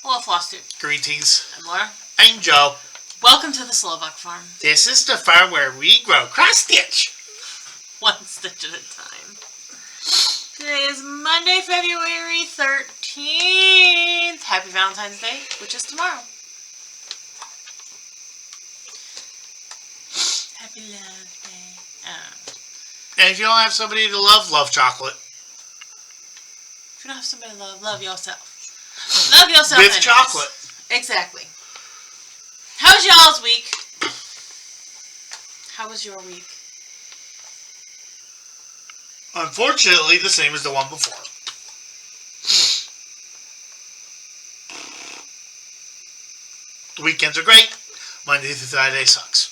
Hello, Flosstube. Greetings. I'm Laura. I'm Joe. Welcome to the Slovak Farm. This is the farm where we grow cross-stitch. One stitch at a time. Today is Monday, February 13th. Happy Valentine's Day, which is tomorrow. Happy Love Day. And if you don't have somebody to love chocolate. If you don't have somebody to love yourself. Love yourself. With chocolate. Exactly. How was y'all's week? How was your week? Unfortunately, the same as the one before. The weekends are great. Monday through Friday sucks.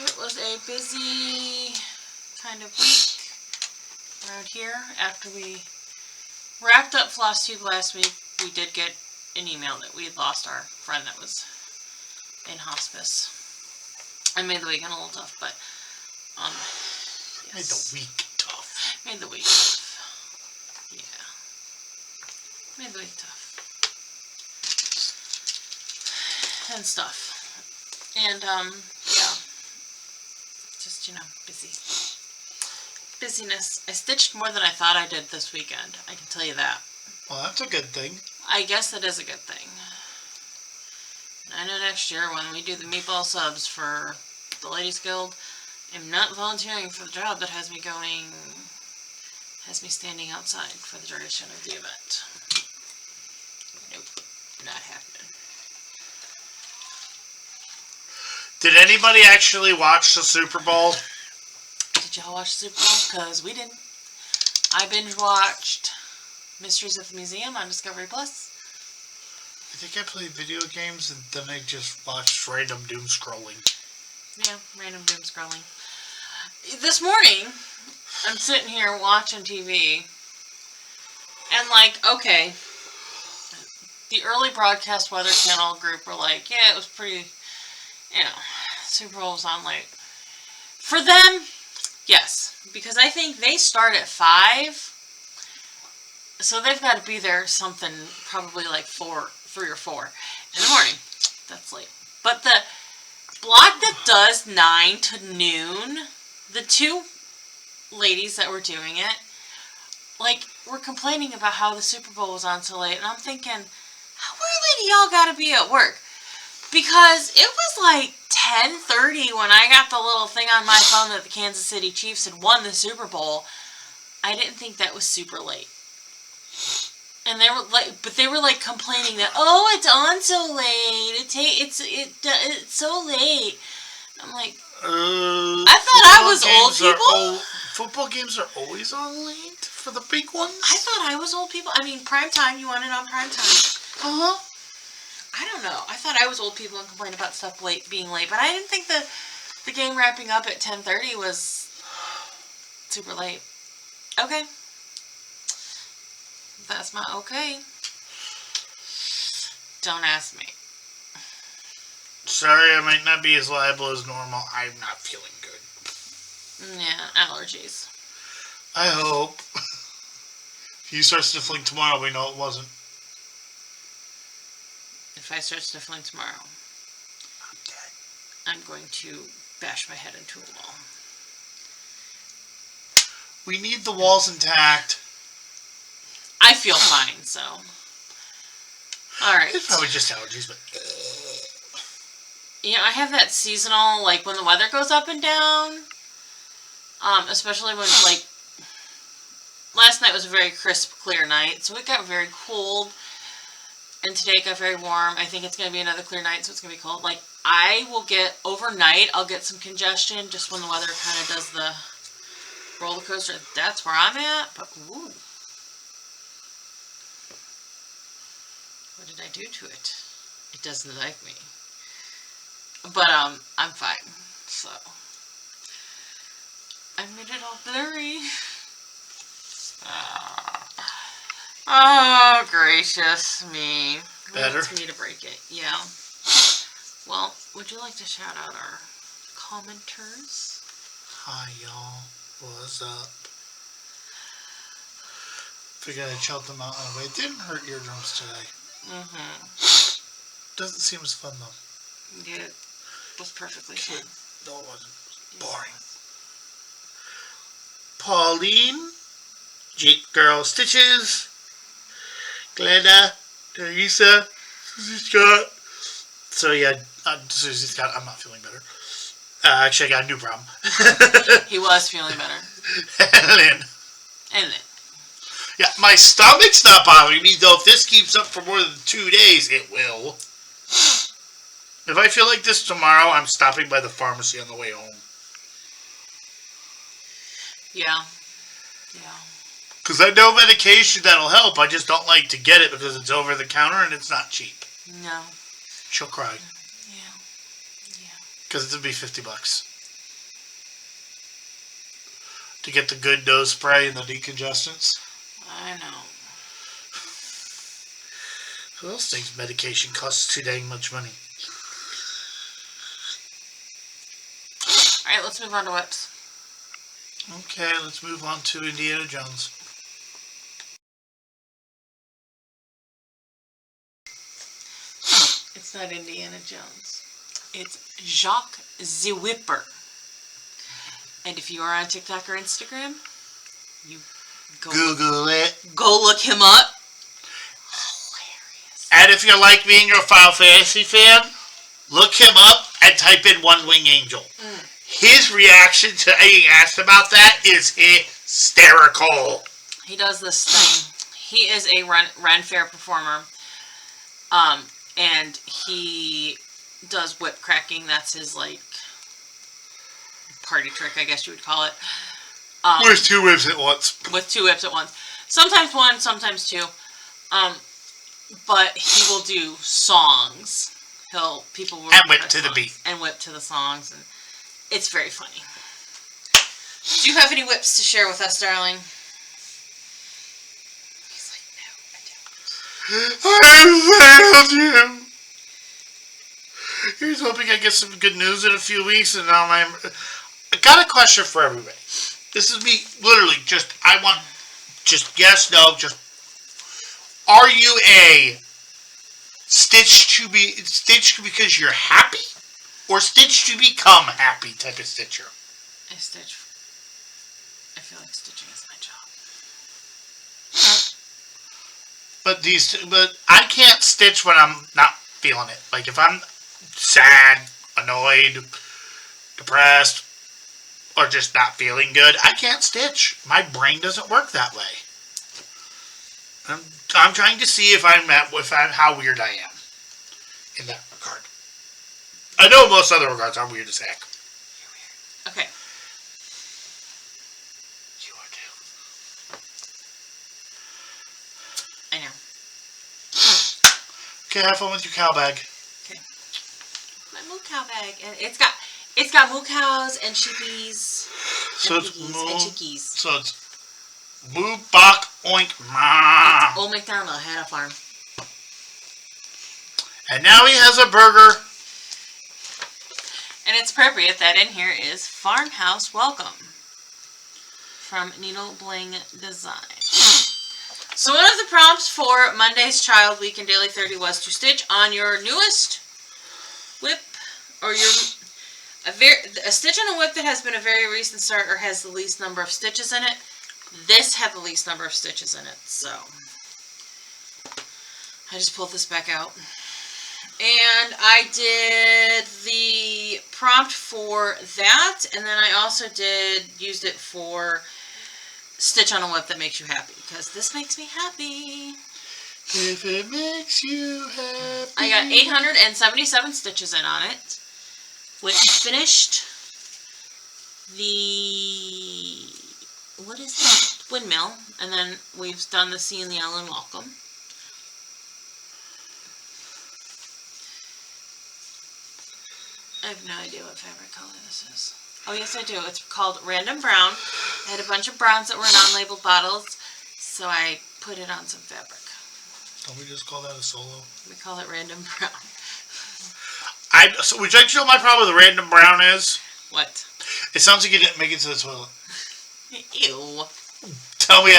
It was a busy kind of week around here. After we wrapped up Flosstube last week, we did get an email that we had lost our friend that was in hospice. I made the weekend a little tough, but yes. Made the week tough. Made the week tough. Yeah. Made the week tough. And stuff. And yeah. Just, busy. Busyness. I stitched more than I thought I did this weekend. I can tell you that. Well, that's a good thing. I guess that is a good thing. I know next year when we do the meatball subs for the Ladies Guild, I'm not volunteering for the job that has me standing outside for the duration of the event. Nope, not happening. Did anybody actually watch the Super Bowl? Did y'all watch the Super Bowl? Because we didn't. I binge watched Mysteries of the Museum on Discovery Plus. I think I played video games and then I just watched random doom scrolling. Yeah, random doom scrolling. This morning, I'm sitting here watching TV, and okay, the early broadcast Weather Channel group were like, yeah, it was pretty, Super Bowl was on late. For them, yes, because I think they start at 5, so they've got to be there something, probably like 3 or 4 in the morning. That's late. But the block that does 9 to noon, the 2 ladies that were doing it, were complaining about how the Super Bowl was on so late. And I'm thinking, how early do y'all got to be at work? Because it was 10:30 when I got the little thing on my phone that the Kansas City Chiefs had won the Super Bowl. I didn't think that was super late. And they were complaining that, oh, it's on so late. It's so late. I'm like, I thought I was old people. Football games are always on late for the big ones. I thought I was old people. I mean, prime time. You want to know prime time? I don't know. I thought I was old people and complained about stuff being late, but I didn't think the game wrapping up at 10:30 was super late. Okay. That's my okay. Don't ask me. Sorry, I might not be as liable as normal. I'm not feeling good. Yeah, allergies. I hope. If you start sniffling tomorrow, we know it wasn't. If I start sniffling tomorrow, I'm dead. I'm going to bash my head into a wall. We need the walls intact. I feel fine, so. Alright. It's probably just allergies, but. I have that seasonal, when the weather goes up and down. Especially when, last night was a very crisp, clear night, so it got very cold. And today it got very warm. I think it's going to be another clear night, so it's going to be cold. I will get, overnight, I'll get some congestion just when the weather kind of does the roller coaster. That's where I'm at, but ooh. What did I do to it? It doesn't like me. But, I'm fine. So. I made it all blurry. Oh, gracious me. Better? Wants me to break it. Yeah. Well, would you like to shout out our commenters? Hi, y'all. What's up? Figured I'd shout them out anyway. It didn't hurt eardrums today. Mm-hmm. Doesn't seem as fun though. Yeah, it was perfectly fun. No, it wasn't. Boring. Pauline, Jake Girl Stitches, Glenda, Teresa, Susie Scott. So yeah, Susie Scott, I'm not feeling better. Actually, I got a new problem. He was feeling better. And Lynn. And then. Yeah, my stomach's not bothering me, though. If this keeps up for more than 2 days, it will. If I feel like this tomorrow, I'm stopping by the pharmacy on the way home. Yeah. Yeah. Because I know medication that'll help. I just don't like to get it because it's over the counter and it's not cheap. No. She'll cry. Yeah. Yeah. Because it'll be $50 to get the good nose spray and the decongestants. I know. Who else thinks medication costs too dang much money? Alright, let's move on to whips. Okay, let's move on to Indiana Jones. It's not Indiana Jones. It's Jacques the Whipper. And if you are on TikTok or Instagram, you Google it. Go look him up. Hilarious. And if you're like me and you're a Final Fantasy fan, look him up and type in One Wing Angel. His reaction to being asked about that is hysterical. He does this thing. He is a Ren Fair performer. And he does whip cracking. That's his, like, party trick, I guess you would call it. With 2 whips at once. With 2 whips at once. Sometimes 1, sometimes 2. But he will do songs. People will and whip to the beat. And whip to the songs. And it's very funny. Do you have any whips to share with us, darling? He's like, no, I I don't. failed you. Here's hoping I get some good news in a few weeks, and now I got a question for everybody. This is me, literally, I want, yes, no, are you a stitch because you're happy, or stitch to become happy type of stitcher? I feel like stitching is my job. But I can't stitch when I'm not feeling it. Like if I'm sad, annoyed, depressed, or just not feeling good, I can't stitch. My brain doesn't work that way. I'm trying to see if how weird I am in that regard. I know most other regards I'm weird as heck. You're weird. Okay. You are too. I know. Okay, have fun with your cow bag. Okay. My moo cow bag, and it's got moo cows and chippies. And chickies. So it's moo bok oink ma. Old MacDonald had a farm. And now he has a burger. And it's appropriate that in here is Farmhouse Welcome from Needle Bling Design. So one of the prompts for Monday's Child Week in Daily 30 was to stitch on your newest whip or a stitch on a whip that has been a very recent start or has the least number of stitches in it. This had the least number of stitches in it, so I just pulled this back out. And I did the prompt for that, and then I also used it for stitch on a whip that makes you happy, because this makes me happy. If it makes you happy. I got 877 stitches in on it. Which finished the, what is that? Windmill, and then we've done the C and the L and Welcome. I have no idea what fabric color this is. Oh, yes, I do. It's called Random Brown. I had a bunch of browns that were non-labeled bottles, so I put it on some fabric. Don't we just call that a solo? We call it Random Brown. So would you like to know what my problem with the Random Brown is? What? It sounds like you didn't make it to the toilet. Ew. Tell me,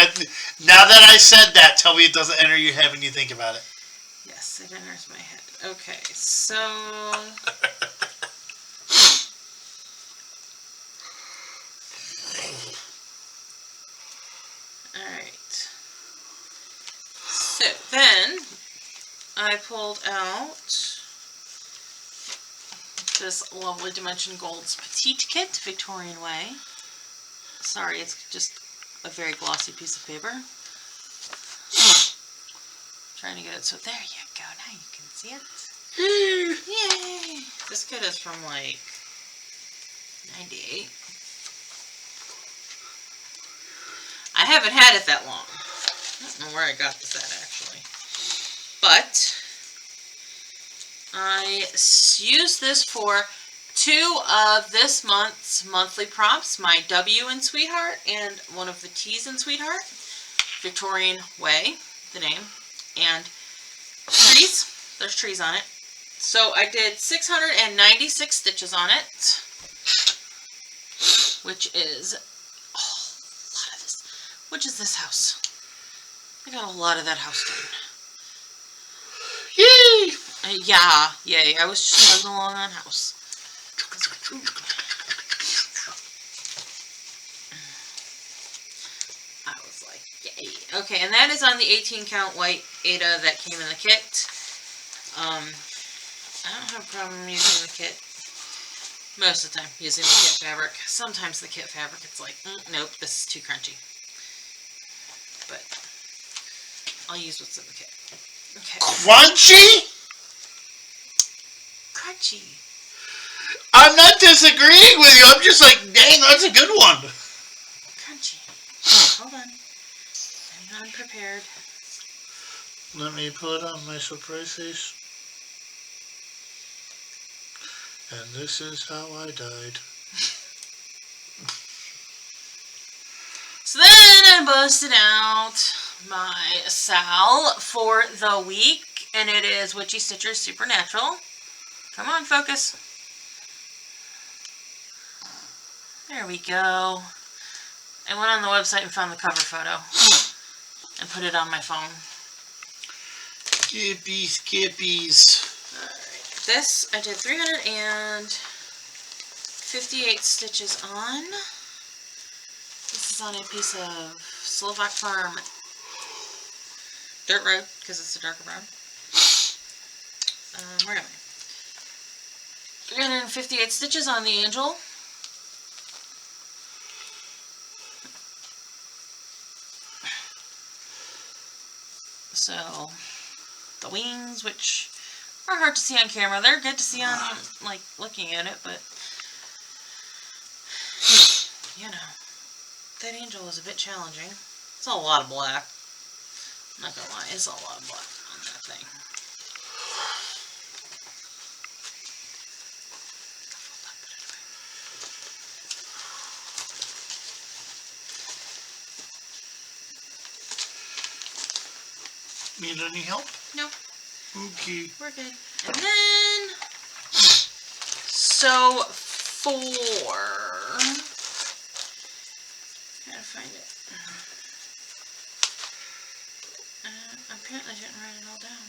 now that I said that, tell me it doesn't enter your head when you think about it. Yes, it enters my head. Okay, so... Alright. So, then, I pulled out this lovely Dimension Gold's Petite Kit, Victorian Way. Sorry, it's just a very glossy piece of paper. Trying to get it so there you go. Now you can see it. Yay! This kit is from like 98. I haven't had it that long. I don't know where I got this at actually. But I used this for 2 of this month's monthly prompts, my W in Sweetheart and one of the T's in Sweetheart. Victorian Way, the name, and trees. There's trees on it. So I did 696 stitches on it, which is a lot of this. Which is this house. I got a lot of that house done. Yay! Yeah, yay. I was just chugging along on house. I was like, yay. Okay, and that is on the 18 count white Ada that came in the kit. I don't have a problem using the kit. Most of the time, using the kit fabric. Sometimes the kit fabric, it's like, nope, this is too crunchy. But I'll use what's in the kit. Okay. Crunchy? Crunchy. I'm not disagreeing with you. I'm just like, dang, that's a good one. Crunchy. Hold on. I'm unprepared. Let me put on my surprise face. And this is how I died. So then I busted out my Sal for the week, and it is Witchy Stitchers Supernatural. Come on, focus. There we go. I went on the website and found the cover photo and put it on my phone. Skippies. Alright, this I did 358 stitches on. This is on a piece of Slovak Farm Dirt Road, because it's a darker brown. Where am I? 358 stitches on the angel. So, the wings, which are hard to see on camera. They're good to see on, like, looking at it, but, you know, that angel is a bit challenging. It's a lot of black. I'm not gonna lie, it's a lot of black on that thing. Need any help? No. Okay. We're good. And then, so for, gotta find it. Apparently I didn't write it all down.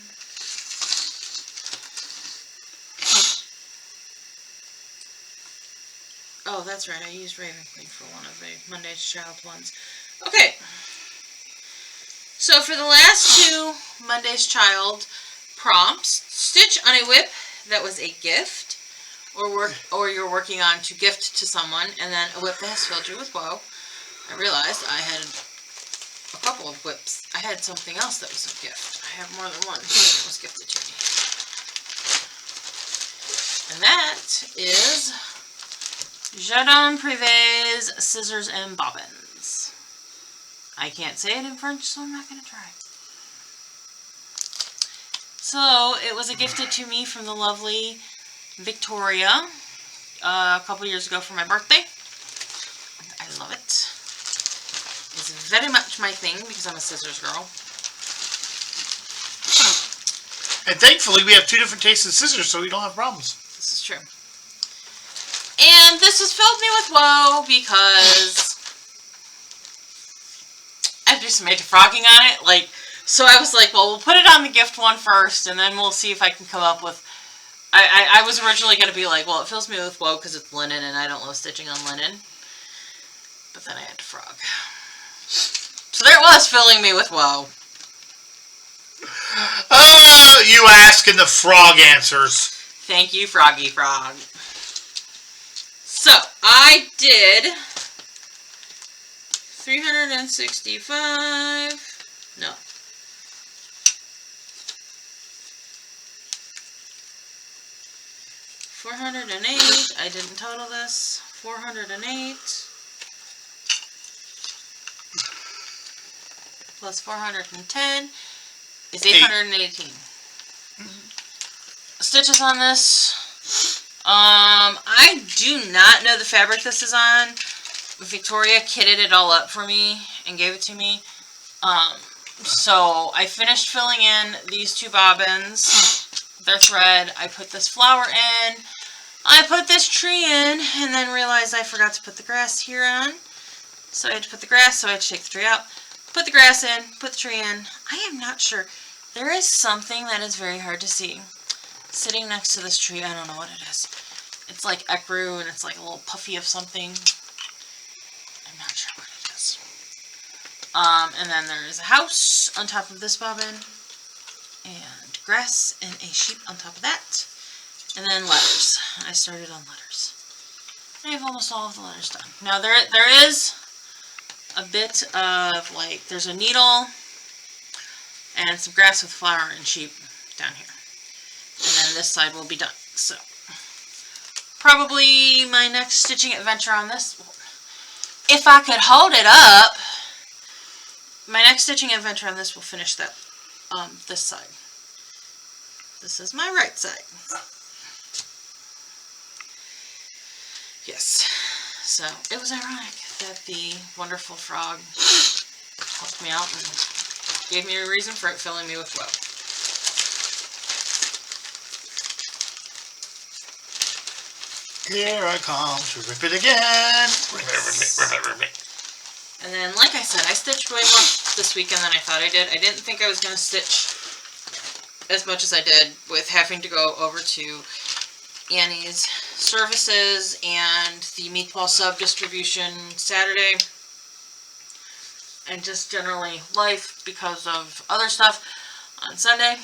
Oh, that's right. I used Raven Queen for one of the Monday's Child ones. Okay. So for the last 2 Monday's Child prompts, stitch on a whip that was a gift, or you're working on to gift to someone, and then a whip that has filled you with woe. I realized I had a couple of whips. I had something else that was a gift. I have more than one that was gifted to me. And that is Jardin Privé's Scissors and Bobbins. I can't say it in French, so I'm not going to try. So, it was gifted to me from the lovely Victoria a couple years ago for my birthday. I love it. It's very much my thing because I'm a scissors girl. And thankfully, we have 2 different tastes of scissors, so we don't have problems. This is true. And this has filled me with woe because do some anti-frogging on it. Like, so I was like, well, we'll put it on the gift one first, and then we'll see if I can come up with... I was originally going to be like, well, it fills me with woe because it's linen, and I don't love stitching on linen. But then I had to frog. So there it was, filling me with woe. Oh, you ask and the frog answers. Thank you, Froggy Frog. So, I did 365, no. 408, I didn't total this, 408, plus 410 is 818. Stitches on this. I do not know the fabric this is on. Victoria kitted it all up for me and gave it to me. So I finished filling in these two bobbins, their thread. I put this flower in. I put this tree in, and then realized I forgot to put the grass here on. So I had to put the grass, so I had to take the tree out. Put the grass in, put the tree in. I am not sure. There is something that is very hard to see. Sitting next to this tree, I don't know what it is. It's like ecru, and it's like a little puffy of something. I'm not sure what it is. And then there is a house on top of this bobbin, and grass and a sheep on top of that. And then letters. I started on letters. I have almost all of the letters done. Now there is a bit of, like, there's a needle and some grass with flower and sheep down here. And then this side will be done. So, probably my next stitching adventure on this, if I could hold it up, my next stitching adventure on this will finish that, this side. This is my right side. Yes. So, it was ironic that the wonderful frog helped me out and gave me a reason for it filling me with woe. Here I come to rip it again. Rip it. And then, like I said, I stitched way more this weekend than I thought I did. I didn't think I was going to stitch as much as I did with having to go over to Annie's services and the meatball sub distribution Saturday. And just generally life because of other stuff on Sunday.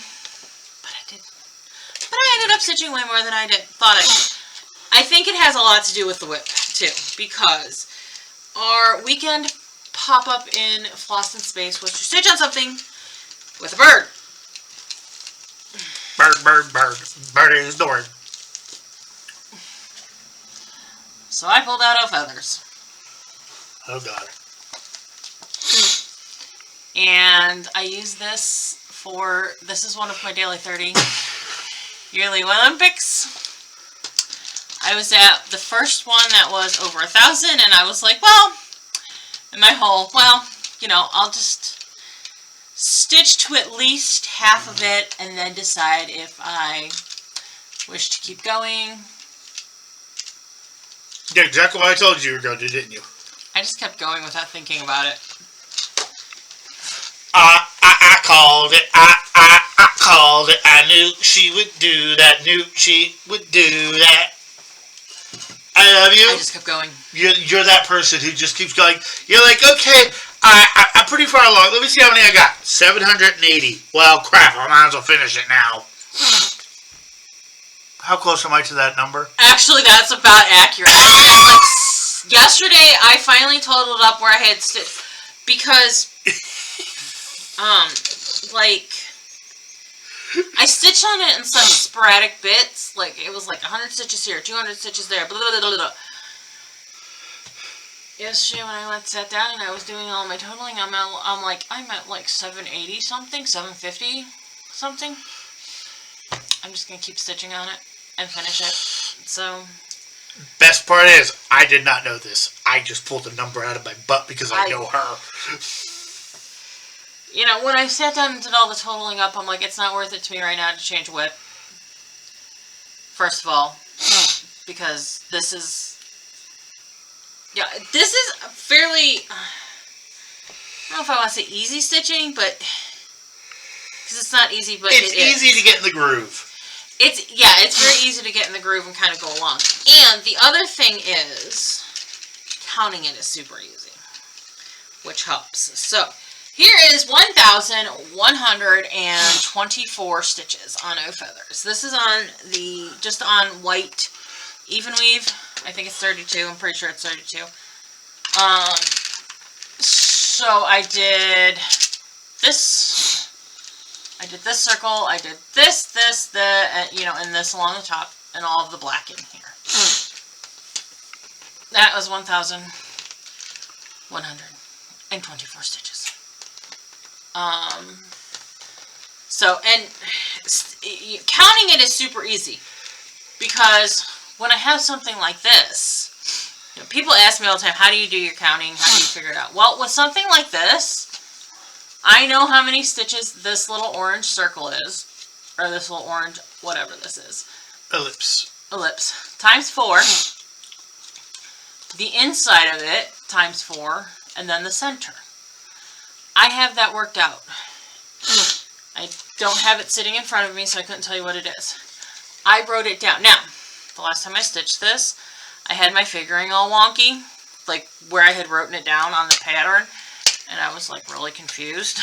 But I ended up stitching way more than I thought I did. I think it has a lot to do with the whip, too, because our weekend pop-up in Floss and Space was to stitch on something with a bird. Bird. Bird is the word. So I pulled out our feathers. Oh, God. And I use this for, this is one of my daily 30 yearly Olympics. I was at the first one that was over 1,000, and I was like, well, in my whole, well, you know, I'll just stitch to at least half of it and then decide if I wish to keep going. Yeah, exactly what I told you were going to do, didn't you? I just kept going without thinking about it. I called it. I called it. I knew she would do that. Knew she would do that. I love you. I just kept going. You're that person who just keeps going. You're like, okay, I'm pretty far along. Let me see how many I got. 780. Well, crap. I might as well finish it now. How close am I to that number? Actually, that's about accurate. Like, yesterday, I finally totaled up where I had stitched. Because, like, I stitched on it in some sporadic bits. Like, it was like 100 stitches here, 200 stitches there, blah, blah, blah, blah. Yesterday when I sat down and I was doing all my totaling, I'm at like 780 something, 750 something. I'm just going to keep stitching on it and finish it. So, best part is, I did not know this. I just pulled the number out of my butt because I know her. You know, when I sat down and did all the totaling up, I'm like, it's not worth it to me right now to change a whip. First of all, because this is... Yeah, this is fairly... I don't know if I want to say easy stitching, but because it's not easy, but it's easy to get in the groove. It's very easy to get in the groove and kind of go along. And the other thing is, counting it is super easy, which helps. So here is 1,124 stitches on O Feathers. This is on just on white even weave. I think it's 32. I'm pretty sure it's 32. So I did this. I did this circle. I did this, and this along the top, and all of the black in here. That was 1,124 stitches. Counting it is super easy, because when I have something like this, people ask me all the time, how do you do your counting? How do you figure it out? Well, with something like this, I know how many stitches this little orange circle is, or this little orange, whatever this is. Ellipse. Times 4. The inside of it, times 4, and then the center. I have that worked out. I don't have it sitting in front of me, so I couldn't tell you what it is. I wrote it down. Now, the last time I stitched this, I had my figuring all wonky, like where I had written it down on the pattern, and I was like really confused.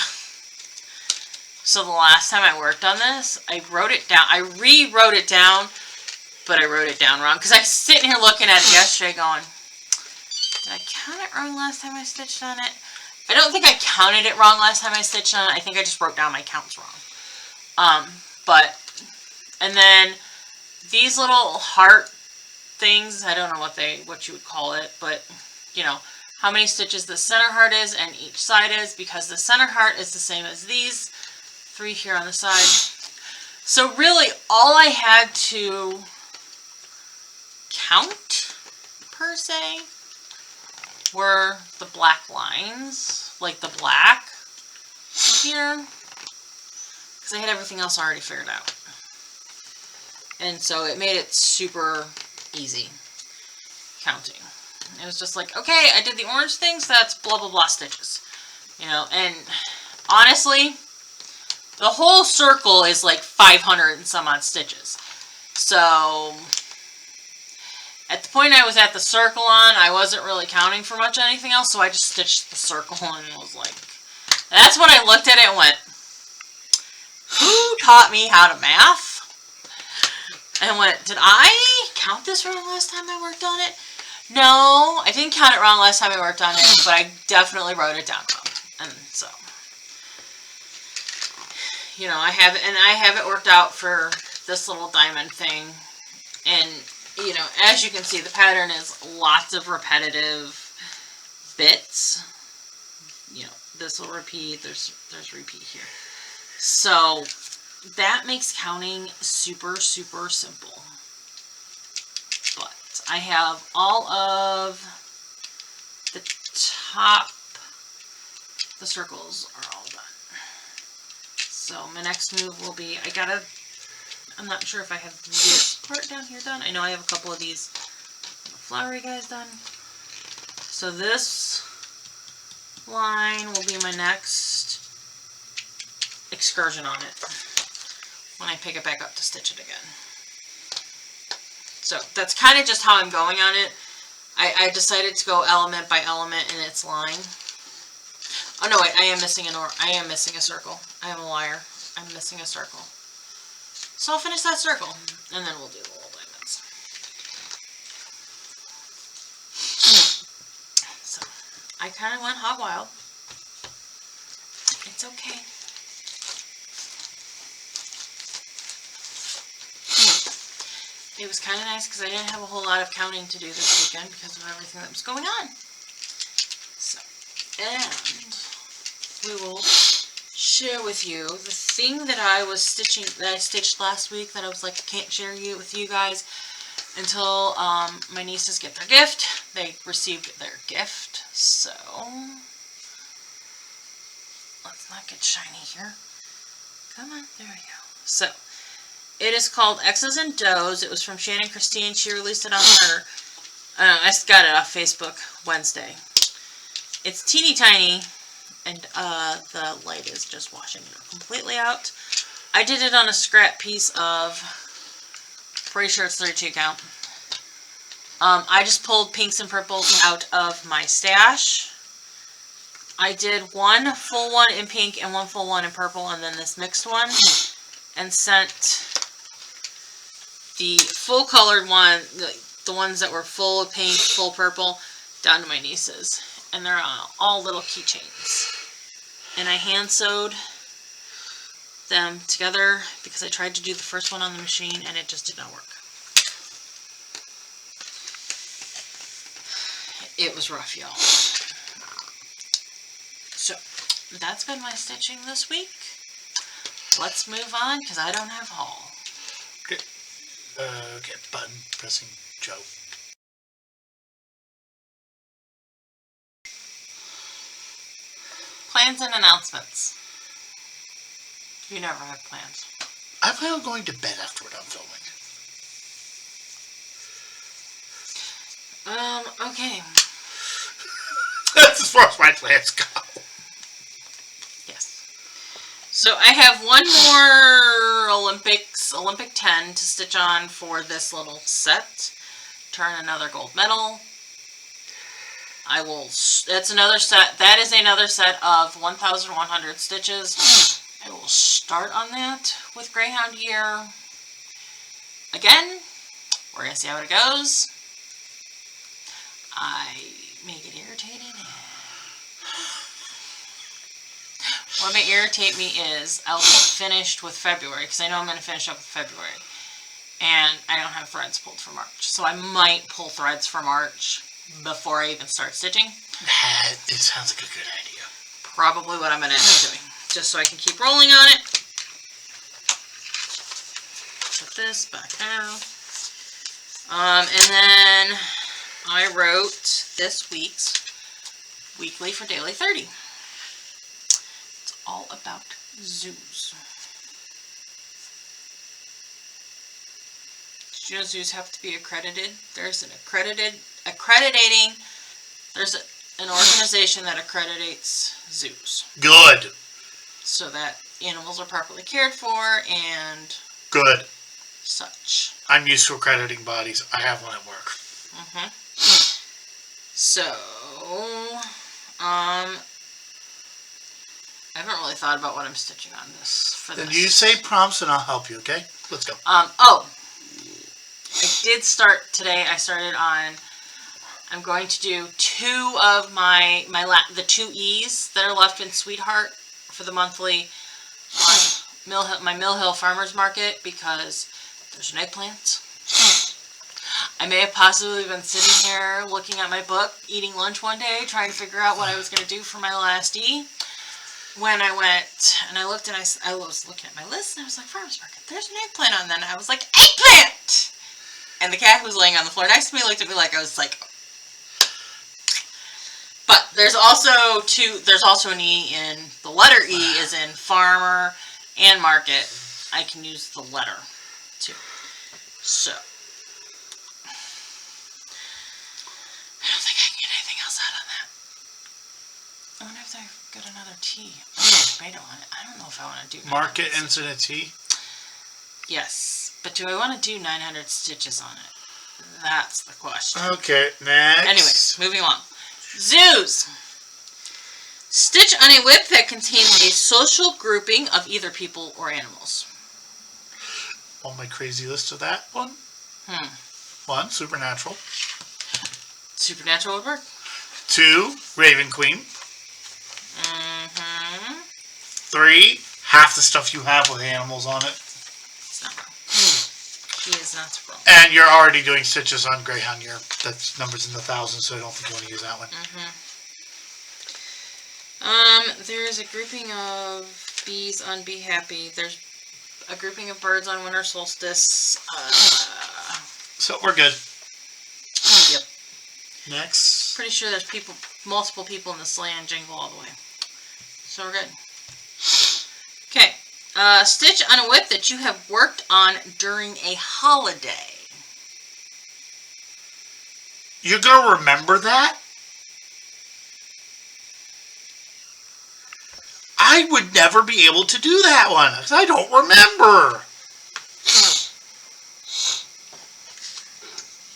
So the last time I worked on this, I wrote it down. I rewrote it down, but I wrote it down wrong, because I was sitting here looking at it yesterday going, did I count it wrong last time I stitched on it? I don't think I counted it wrong last time I stitched on it. I think I just wrote down my counts wrong. And then these little heart things, I don't know what you would call it, but how many stitches the center heart is and each side is, because the center heart is the same as these 3 here on the side. So really all I had to count per se were the black lines, like the black here, because I had everything else already figured out. And so it made it super easy counting. It was just like, okay, I did the orange things, so that's blah, blah, blah stitches. And honestly, the whole circle is like 500 and some odd stitches. So at the point I was at the circle on, I wasn't really counting for much anything else, so I just stitched the circle and was like, that's when I looked at it and went, who taught me how to math? And went, did I count this wrong last time I worked on it? No, I didn't count it wrong last time I worked on it, but I definitely wrote it down wrong. And so, I have it worked out for this little diamond thing. And, as you can see, the pattern is lots of repetitive bits. This will repeat, there's repeat here. So that makes counting super, super simple. But I have all of the top, the circles are all done. So my next move will be, I'm not sure if I have this part down here done. I know I have a couple of these flowery guys done. So this line will be my next excursion on it when I pick it back up to stitch it again. So that's kind of just how I'm going on it. I decided to go element by element in its line. Oh no, wait, I am missing a circle. I am a liar. I'm missing a circle. So I'll finish that circle, and then we'll do the little diamonds. So I kind of went hog wild. It's okay. It was kind of nice because I didn't have a whole lot of counting to do this weekend because of everything that was going on. So, and we will share with you the thing that I was stitching, that I stitched last week that I was like, I can't share with you guys until my nieces get their gift. They received their gift, so let's not get shiny here. Come on, there we go. So, it is called X's and Doughs. It was from Shannon Christine. She released it on her, I got it off Facebook Wednesday. It's teeny tiny, and the light is just washing it completely out. I did it on a scrap piece of, pretty sure it's 32 count. I just pulled pinks and purples out of my stash. I did one full one in pink and one full one in purple, and then this mixed one, and sent the full colored one, the ones that were full of pink, full purple, down to my nieces. And they're all little keychains. And I hand sewed them together because I tried to do the first one on the machine and it just did not work. It was rough, y'all. So, that's been my stitching this week. Let's move on because I don't have haul. Okay. Okay, button pressing Joe. Plans and announcements. You never have plans. I plan on going to bed after we're done filming. Okay. That's as far as my plans go. Yes. So I have one more Olympic 10 to stitch on for this little set. Turn another gold medal. That's another set. That is another set of 1,100 stitches. I will start on that with Greyhound Year. Again, we're going to see how it goes. I may get irritated. What may irritate me is I'll get finished with February, because I know I'm going to finish up with February. And I don't have threads pulled for March. So I might pull threads for March before I even start stitching. It sounds like a good idea. Probably what I'm going to end up doing. Just so I can keep rolling on it. Put this back down. And then I wrote this week's weekly for Daily 30. It's all about zoos. Did you know zoos have to be accredited? There's an an organization that accreditates zoos. Good. So that animals are properly cared for and good such. I'm used to accrediting bodies. I have one at work. Mm-hmm. So, I haven't really thought about what I'm stitching on this. Then you say prompts and I'll help you, okay? Let's go. I did start today. I started on, I'm going to do two of the 2 E's that are left in Sweetheart for the monthly on my Mill Hill Farmers Market because there's an eggplant. I may have possibly been sitting here looking at my book, eating lunch one day, trying to figure out what I was going to do for my last E. When I went and I looked and I was looking at my list and I was like, Farmers Market, there's an eggplant on that. And I was like, eggplant! And the cat who was laying on the floor next to me looked at me like I was like, but there's also an E in, the letter E is in farmer and market. I can use the letter too. So, I don't think I can get anything else out on that. I wonder if I've got another T. Tomato on it. I don't know if I want to do market ends in a T? Yes. But do I want to do 900 stitches on it? That's the question. Okay, next. Anyways, moving on. Zoos. Stitch on a whip that contains a social grouping of either people or animals. On my crazy list of that one. 1, Supernatural. Supernatural would work. 2, Raven Queen. 3, half the stuff you have with animals on it. It's not wrong. He is not wrong. And you're already doing stitches on Greyhound Year. That's numbers in the thousands, so I don't think you want to use that one. There's a grouping of bees on Be Happy. There's a grouping of birds on Winter Solstice. So we're good. Yep. Next. Pretty sure there's multiple people in this land Jingle All the Way. So we're good. Okay. Stitch on a whip that you have worked on during a holiday. You're going to remember that? I would never be able to do that one because I don't remember.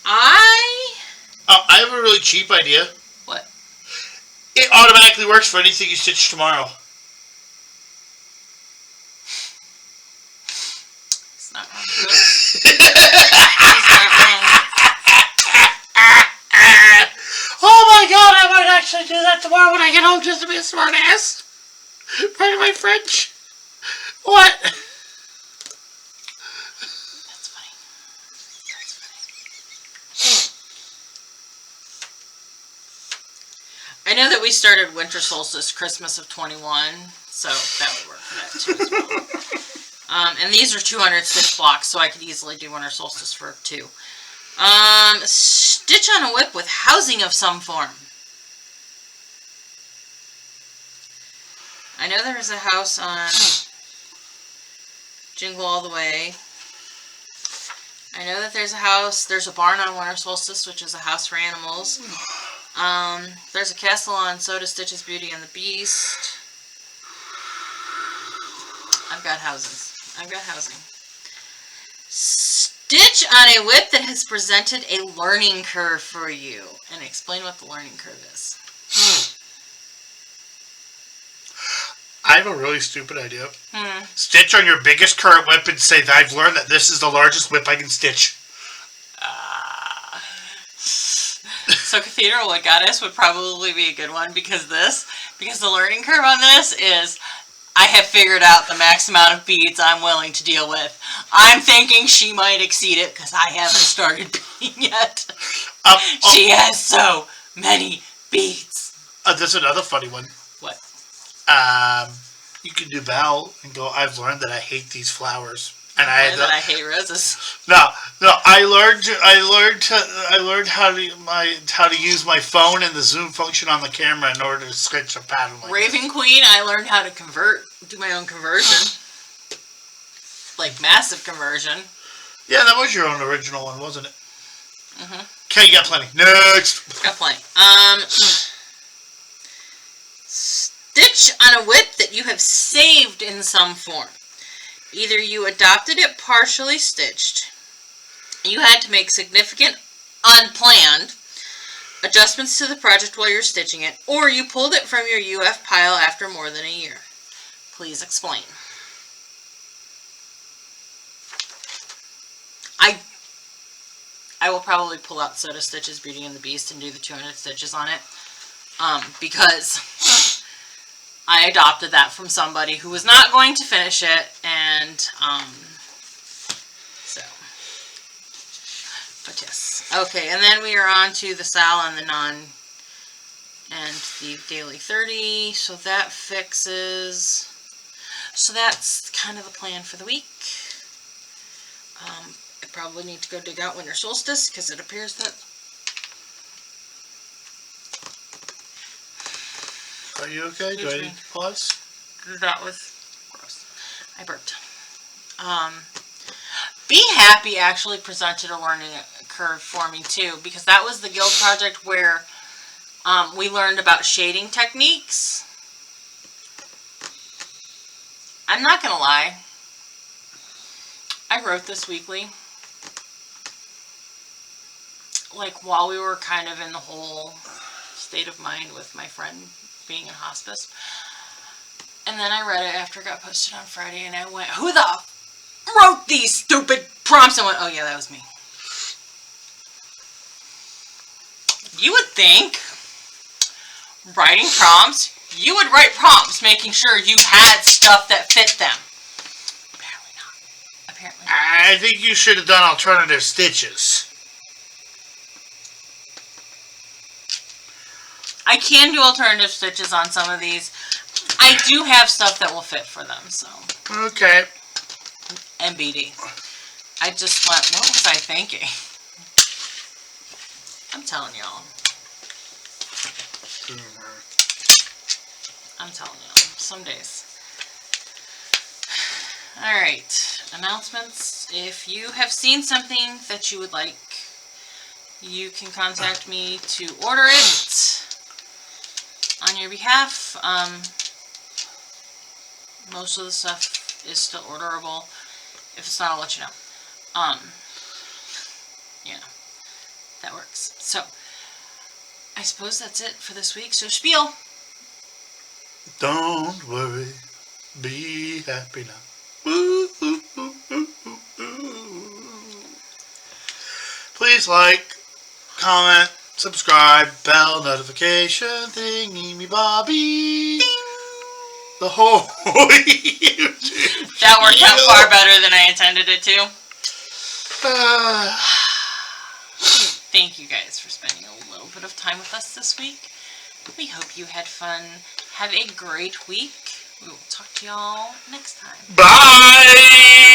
I have a really cheap idea. What? It automatically works for anything you stitch tomorrow. It's not wrong. It's not wrong. Oh my god, I might actually do that tomorrow when I get home just to be a smart ass. Pardon my French. What? That's funny. I know that we started winter solstice Christmas of 21, so that would work for that too as well. And these are 200 stitch blocks, so I could easily do winter solstice for 2. Stitch on a whip with housing of some form. I know there is a house on Jingle All the Way. I know that there's a barn on winter solstice, which is a house for animals. There's a castle on Soda Stitch's Beauty and the Beast. I've got housing. Stitch on a whip that has presented a learning curve for you. And explain what the learning curve is. I have a really stupid idea. Stitch on your biggest current whip and say that I've learned that this is the largest whip I can stitch. So Cathedral Wood Goddess would probably be a good one because the learning curve on this is I have figured out the max amount of beads I'm willing to deal with. I'm thinking she might exceed it because I haven't started beading yet. She has so many beads. There's another funny one. What? You can do Val and go, I've learned that I hate these flowers. And I hate roses. No. I learned how to use my phone and the zoom function on the camera in order to sketch a pattern like Raven this. Queen, I learned how to do my own conversion. Like massive conversion. Yeah, that was your own original one, wasn't it? Okay, you got plenty. Next. Got plenty. Stitch on a whip that you have saved in some form. Either you adopted it partially stitched, you had to make significant, unplanned adjustments to the project while you're stitching it, or you pulled it from your UF pile after more than a year. Please explain. I will probably pull out Soda Stitch's Beauty and the Beast and do the 200 stitches on it, because I adopted that from somebody who was not going to finish it, and, so, but yes. Okay, and then we are on to the Sal and the Nun, and the Daily 30, so that fixes, so that's kind of the plan for the week. I probably need to go dig out Winter Solstice, because it appears that... Are you okay? Do I need to pause? That was gross. I burped. Be Happy actually presented a learning curve for me too, because that was the guild project where we learned about shading techniques. I'm not gonna lie. I wrote this weekly, like while we were kind of in the whole state of mind with my friend being in hospice. And then I read it after it got posted on Friday, and I went, who the wrote these stupid prompts? I went, oh yeah, that was me. You would think writing prompts, you would write prompts making sure you had stuff that fit them. Apparently not. Apparently not. I think you should have done alternative stitches. I can do alternative stitches on some of these. I do have stuff that will fit for them, so. Okay. MBD. I just went, what was I thinking? I'm telling y'all. I'm telling y'all. Some days. Alright. Announcements. If you have seen something that you would like, you can contact me to order it on your behalf. Most of the stuff is still orderable. If it's not, I'll let you know. Yeah, that works. So, I suppose that's it for this week. So, spiel. Don't worry, be happy now. Please like, comment, subscribe, bell notification, thingy me bobby. Ding. The whole YouTube. That worked out far better than I intended it to. Thank you guys for spending a little bit of time with us this week. We hope you had fun. Have a great week. We will talk to y'all next time. Bye!